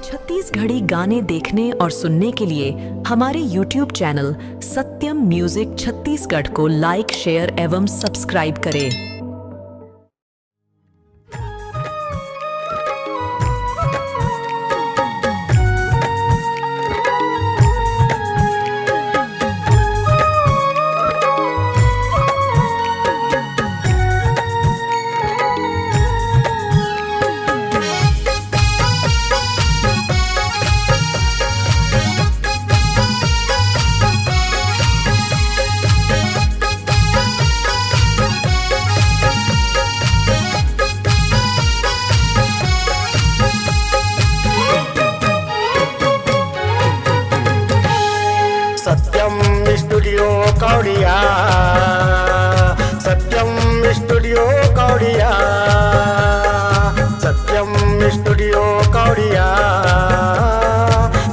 छत्तीसगढ़ी गाने देखने और सुनने के लिए हमारे YouTube चैनल सत्यम म्यूजिक छत्तीसगढ़ को लाइक, शेयर एवं सब्सक्राइब करें। सत्यम स्टूडियो कौड़िया, सत्यम स्टूडियो कौड़िया, सत्यम स्टूडियो कौड़िया,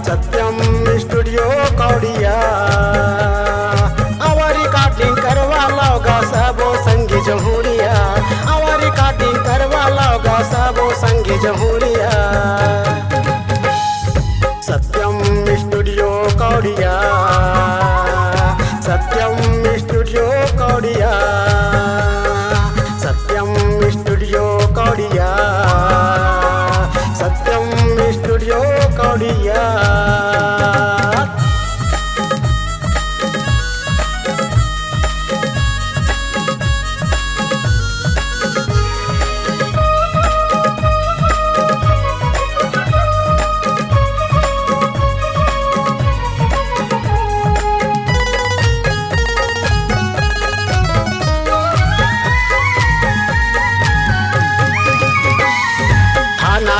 सत्यम स्टूडियो कौड़िया। आवारी काटिंग करवा लोगा सबो संगी जमुरिया, आवारी काटिंग करवा लोगा सबो संगी जमुरिया। सत्यम स्टूडियो कौड़िया, सत्यम स्टूडियो कौड़िया, सत्यम स्टूडियो कौड़िया, सत्यम स्टूडियो कौड़िया।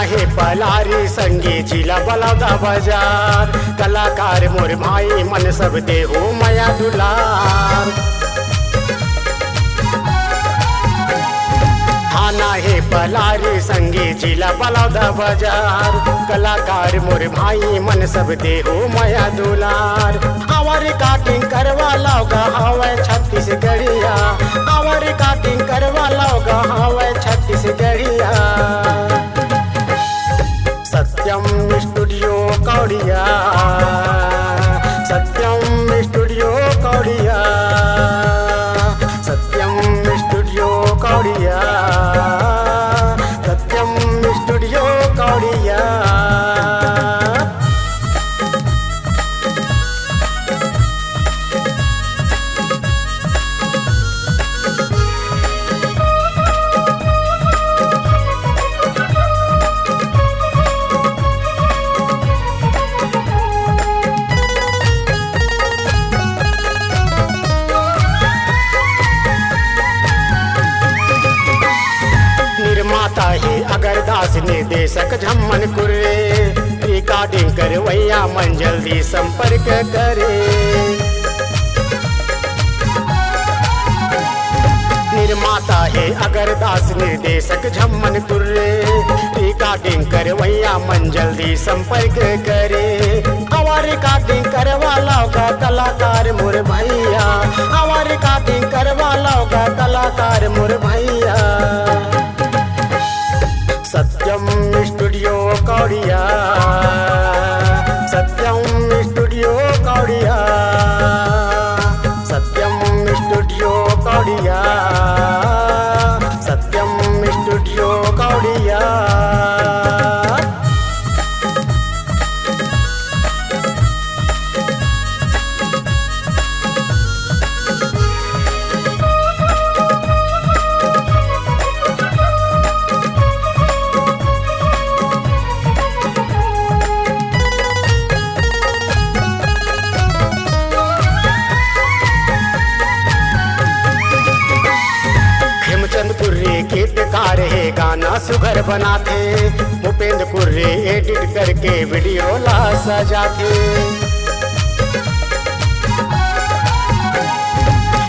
हे पलारी संगी जिला बलौदा बाजार, कलाकार मोर भाई मन सब दे हो माया दुलार। थाना हे पलारी संगी जिला बलौदा बाजार, कलाकार मोर भाई मन सब दे हो माया दुलार। आवर काटिंग करवा लोगा हवे छत्तीसगढ़िया, आवर काटिंग करवा लोगा हवे छत्तीसगढ़िया। सत्यम स्टूडियो कौड़िया, सत्यम स्टूडियो कौड़िया, सत्यम स्टूडियो कौड़िया, सत्यम स्टूडियो कौड़िया। निर्माता है अगरदास निर्देशक झम्मन कुर्रे, रिकॉर्डिंग करवैया मन जल्दी संपर्क करे। निर्माता है अगरदास निर्देशक झम्मन कुर्रे, रिकॉर्डिंग करवैया मन जल्दी संपर्क करे। आवार रिकॉर्डिंग करवा लोगा कलाकार मोर भैया, आवार रिकॉर्डिंग करवा लोगा कलाकार मोर भैया। सत्यम स्टूडियो कौड़िया, सत्यम स्टूडियो कौड़िया, सत्यम स्टूडियो कौड़िया, सत्यम स्टूडियो कौड़िया। कुर्रे गीतकार है गाना सुघर बनाते, भूपेंद्र कुर्रे एडिट करके वीडियो ला सजाते।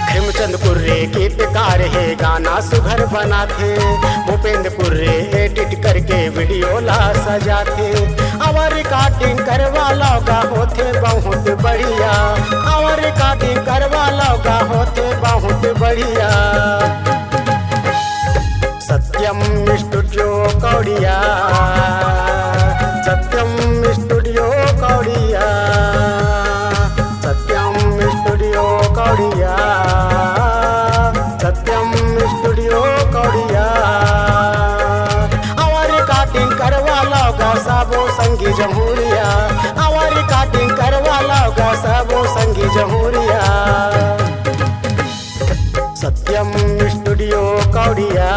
खेमचंद कुर्रे गीतकार है गाना सुघर बनाते, भूपेंद्र कुर्रे एडिट करके वीडियो ला सजाते। आवर रिकॉर्डिंग करवा लोगा होते बहुत बढ़िया, आवर रिकॉर्डिंग करवा लोगा होते बहुत बढ़िया। सत्यम स्टूडियो कौड़िया, सत्यम सबो संगी जमहूरिया आवा रिकॉर्डिंग करवा लाओ सबो संगी जमहूरिया सत्यम स्टूडियो कौड़िया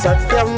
सत्यम